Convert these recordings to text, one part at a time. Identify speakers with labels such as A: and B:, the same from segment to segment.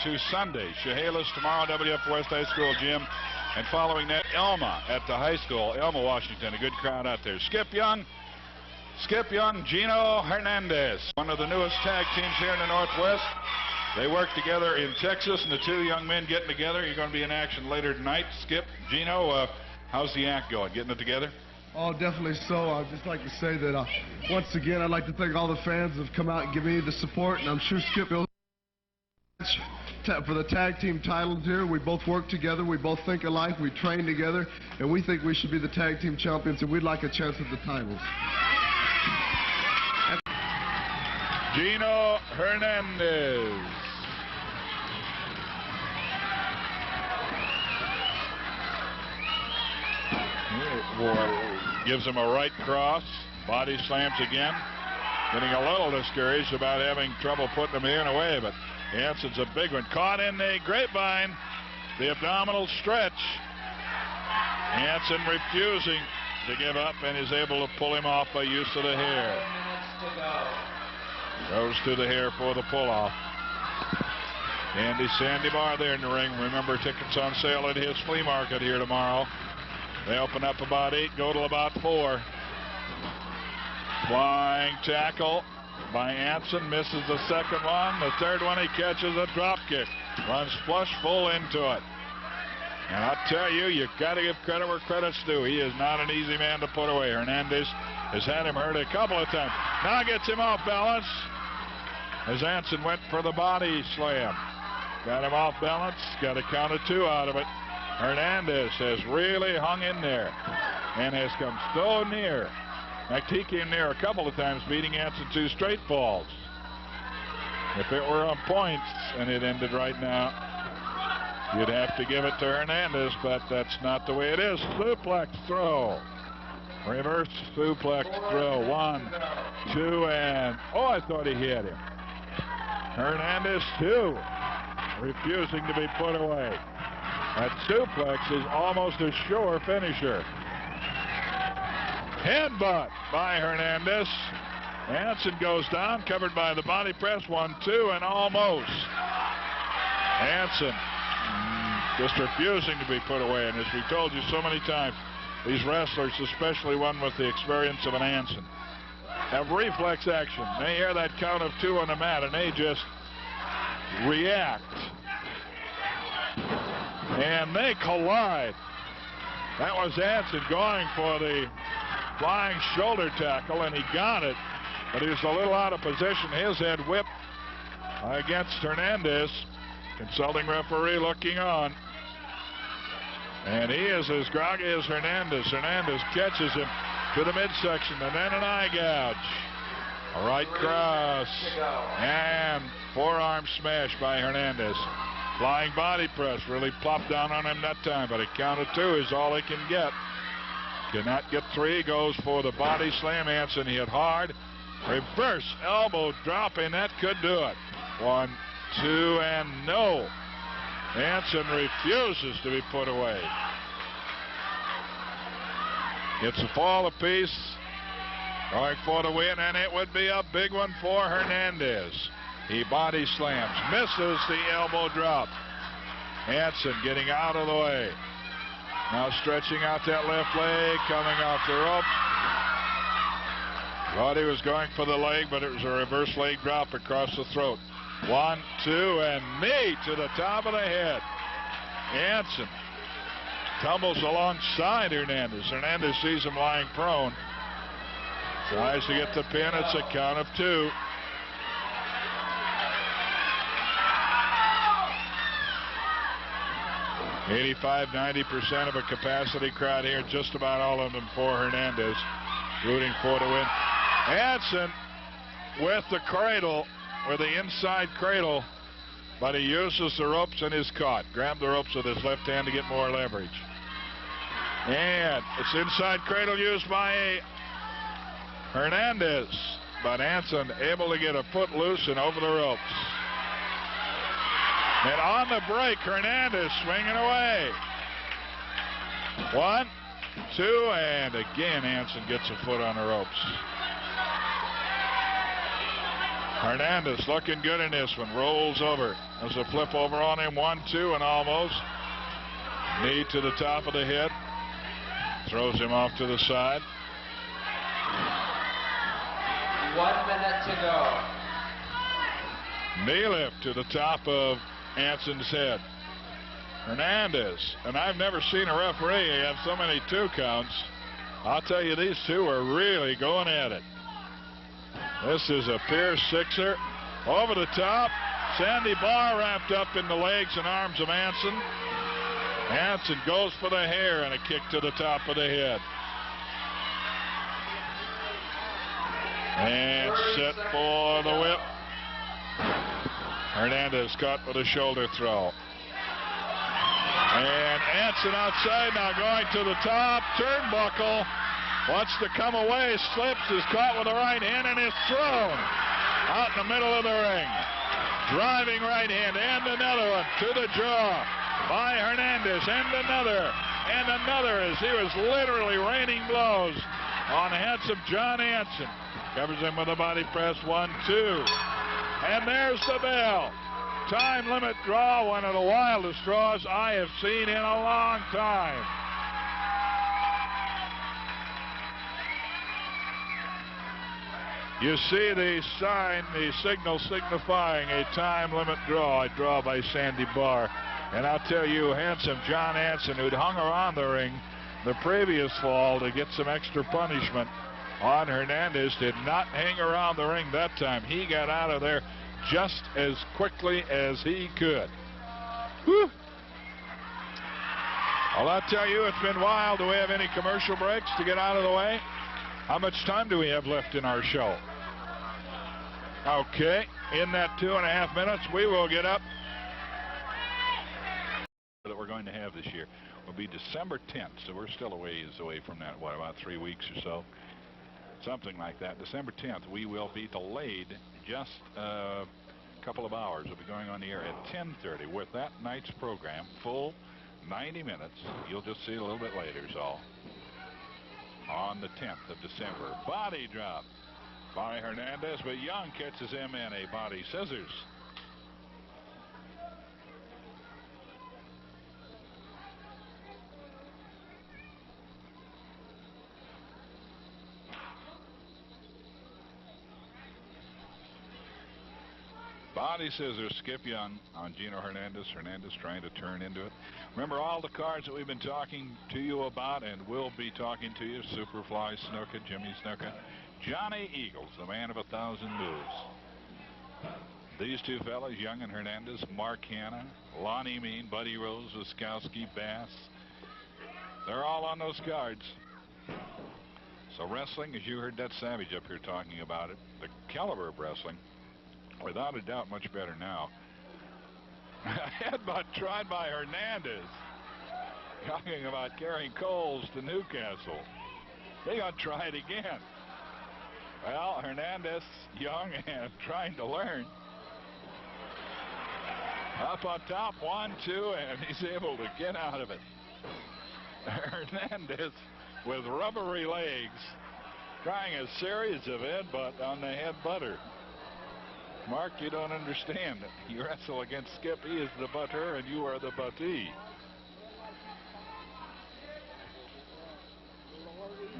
A: to Sunday. Chehalis tomorrow, WF West High School gym. And following that, Elma at the high school. Elma, Washington, a good crowd out there. Skip Young, Gino Hernandez, one of the newest tag teams here in the Northwest. They work together in Texas, and the two young men getting together. You're going to be in action later tonight. Skip, Gino, how's the act going? Getting it together?
B: Oh, definitely so. I'd just like to say that once again, I'd like to thank all the fans that have come out and given me the support, and I'm sure Skip will for the tag team titles here. We both work together. We both think alike. We train together, and we think we should be the tag team champions, and we'd like a chance at the titles.
A: Gino Hernandez. Gives him a right cross. Body slams again. Getting a little discouraged about having trouble putting him in away, but Hanson's a big one. Caught in the grapevine. The abdominal stretch. Hanson refusing to give up and is able to pull him off by use of the hair. Goes to the hair for the pull-off. Sandy Barr there in the ring. Remember, tickets on sale at his flea market here tomorrow. They open up about 8, go to about 4. Flying tackle by Anson. Misses the second one. The third one, he catches a drop kick. Runs flush full into it. And I'll tell you, you've got to give credit where credit's due. He is not an easy man to put away. Hernandez has had him hurt a couple of times. Now gets him off balance as Anson went for the body slam. Got him off balance. Got a count of 2 out of it. Hernandez has really hung in there and has come so near. In fact, he came near a couple of times, beating Anson 2 straight falls. If it were on points and it ended right now, you'd have to give it to Hernandez, but that's not the way it is. Suplex throw. Reverse suplex throw. 1, 2, and oh, I thought he hit him. Hernandez 2, refusing to be put away. That suplex is almost a sure finisher. Headbutt by Hernandez. Hanson goes down, covered by the body press. 1, 2, and almost. Hanson just refusing to be put away. And as we told you so many times, these wrestlers, especially one with the experience of an Hanson, have reflex action. They hear that count of 2 on the mat, and they just react. And they collide. That was Hanson going for the flying shoulder tackle, and he got it, but he was a little out of position. His head whipped against Hernandez. Consulting referee looking on. And he is as groggy as Hernandez. Hernandez catches him to the midsection, and then an eye gouge. A right cross, and forearm smash by Hernandez. Flying body press, really plopped down on him that time, but a count of 2 is all he can get. Cannot get 3, goes for the body slam. Hanson hit hard. Reverse elbow drop, and that could do it. 1, 2, and no. Hanson refuses to be put away. Gets a fall apiece. Going for the win, and it would be a big one for Hernandez. He body slams, misses the elbow drop. Hanson getting out of the way. Now stretching out that left leg, coming off the rope. Thought he was going for the leg, but it was a reverse leg drop across the throat. 1, 2, and knee to the top of the head. Hanson tumbles alongside Hernandez. Hernandez sees him lying prone. Tries to get the pin. It's a count of 2. $85–90% of a capacity crowd here. Just about all of them for Hernandez. Rooting for the win. Hanson with the cradle, with the inside cradle, but he uses the ropes and is caught. Grabbed the ropes with his left hand to get more leverage. And it's inside cradle used by Hernandez, but Hanson able to get a foot loose and over the ropes. And on the break, Hernandez swinging away. 1, 2, and again Hanson gets a foot on the ropes. Hernandez looking good in this one. Rolls over. There's a flip over on him. 1-2 and almost. Knee to the top of the head. Throws him off to the side.
C: 1 minute to go.
A: Knee lift to the top of Anson's head. Hernandez, and I've never seen a referee have so many 2 counts. I'll tell you, these two are really going at it. This is a Pierce sixer. Over the top. Sandy Barr wrapped up in the legs and arms of Anson. Anson goes for the hair and a kick to the top of the head. And set for the whip. Hernandez caught with a shoulder throw. And Anson outside now going to the top. Turnbuckle wants to come away. Slips, is caught with the right hand and is thrown out in the middle of the ring. Driving right hand and another one to the jaw by Hernandez. And another as he was literally raining blows on the heads of John Anson. Covers him with a body press. 1-2. And there's the bell. Time limit draw, one of the wildest draws I have seen in a long time. You see the sign, the signal signifying a time limit draw, a draw by Sandy Barr. And I'll tell you, handsome John Anson, who'd hung around the ring the previous fall to get some extra punishment on Hernandez, did not hang around the ring that time. He got out of there just as quickly as he could. Whew. Well, I'll tell you, it's been wild. Do we have any commercial breaks to get out of the way? How much time do we have left in our show? Okay, in that 2.5 minutes, we will get up. That we're going to have this year will be December 10th, so we're still a ways away from that. What, about 3 weeks or so? Something like that. December 10th, we will be delayed just a couple of hours. We'll be going on the air at 10:30 with that night's program, full 90 minutes. You'll just see it a little bit later, so on the 10th of December. Body drop by Hernandez, but Young catches him in a body scissors. Body scissors, Skip Young on Gino Hernandez. Hernandez trying to turn into it. Remember all the cards that we've been talking to you about and will be talking to you. Superfly Snuka, Jimmy Snuka. Johnny Eagles, the man of 1,000 moves. These two fellas, Young and Hernandez, Mark Hanna, Lonnie Mean, Buddy Rose, Wiskowski, Bass. They're all on those cards. So wrestling, as you heard that Savage up here talking about it, the caliber of wrestling, without a doubt, much better now. Headbutt tried by Hernandez. Talking about carrying coals to Newcastle. They got to try it again. Well, Hernandez, young and trying to learn. Up on top, 1-2, and he's able to get out of it. Hernandez with rubbery legs, trying a series of headbutt on the headbutter. Mark, you don't understand. You wrestle against Skip. He is the butter, and you are the buttee.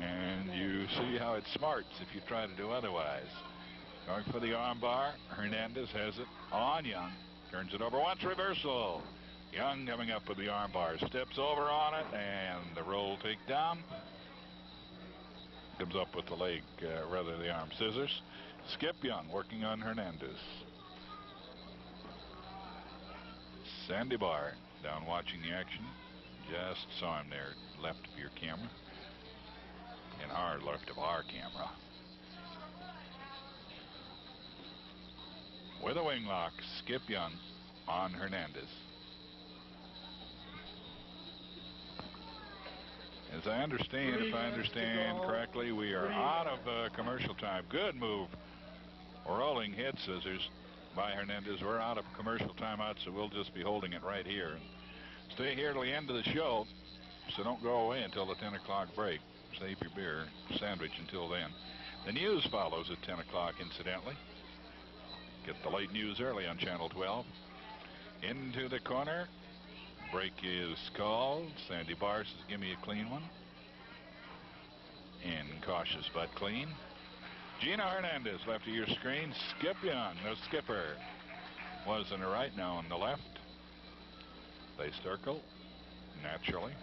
A: And you see how it smarts if you try to do otherwise. Going for the arm bar. Hernandez has it on Young. Turns it over once, reversal. Young coming up with the arm bar. Steps over on it, and the roll takedown. Comes up with the leg, rather the arm scissors. Skip Young working on Hernandez. Sandy Barr down watching the action. Just saw him there, left of your camera. And our left of our camera. With a wing lock, Skip Young on Hernandez. As I understand, if I understand correctly, we are out of commercial time. Good move. Rolling head scissors by Hernandez. We're out of commercial timeout, so we'll just be holding it right here. Stay here till the end of the show, so don't go away until the 10 o'clock break. Save your beer, sandwich until then. The news follows at 10 o'clock, incidentally. Get the late news early on Channel 12. Into the corner. Break is called. Sandy Bars says, give me a clean one. Incautious but clean. Gino Hernandez, left of your screen. Skip Young, the skipper, was on the right, now on the left. They circle naturally.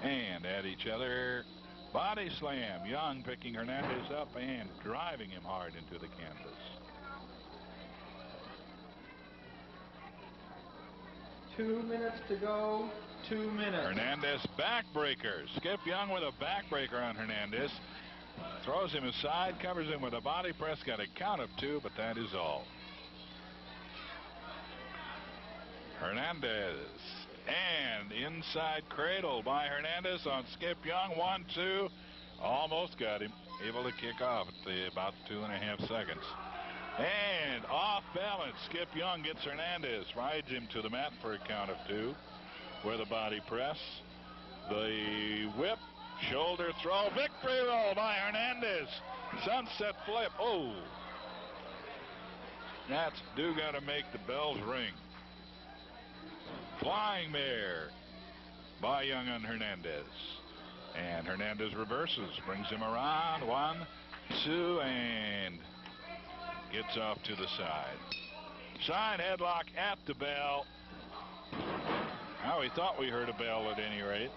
A: And at each other. Body slam. Young picking Hernandez up and driving him hard into the canvas.
C: 2 minutes to go. 2 minutes.
A: Hernandez backbreaker. Skip Young with a backbreaker on Hernandez. Throws him aside, covers him with a body press. Got a count of 2, but that is all. Hernandez. And inside cradle by Hernandez on Skip Young. 1-2. Almost got him. Able to kick off at about 2.5 seconds. And off balance. Skip Young gets Hernandez. Rides him to the mat for a count of 2 with a body press. The whip. Shoulder throw. Victory roll by Hernandez. Sunset flip. Oh. That's do got to make the bells ring. Flying mare by Young on Hernandez. And Hernandez reverses. Brings him around. 1, 2, and gets off to the side. Side headlock at the bell. Now we thought we heard a bell at any rate.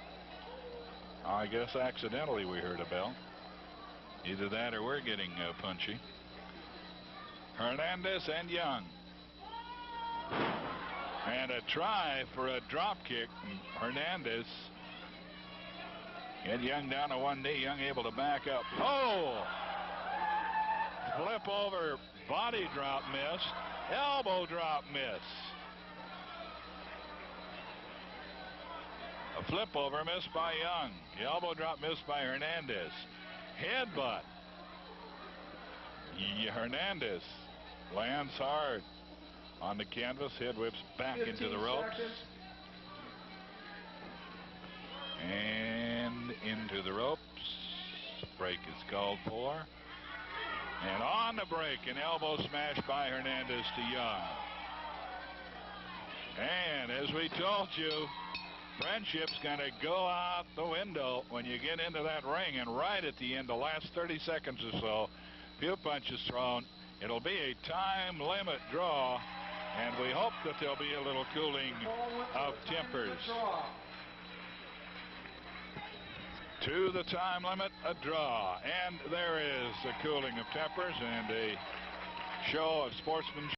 A: I guess accidentally we heard a bell. Either that or we're getting punchy. Hernandez and Young. And a try for a drop kick from Hernandez. Get Young down to one knee. Young able to back up. Oh! Flip over. Body drop miss. Elbow drop miss. A flip over missed by Young. The elbow drop missed by Hernandez. Headbutt. Hernandez lands hard on the canvas. Head whips back into the ropes.
C: Seconds.
A: And into the ropes. Break is called for. And on the break, an elbow smash by Hernandez to Young. And as we told you, friendship's going to go out the window when you get into that ring. And right at the end, the last 30 seconds or so, few punches thrown. It'll be a time limit draw. And we hope that there'll be a little cooling of tempers. To the time limit, a draw. And there is a cooling of tempers and a show of sportsmanship.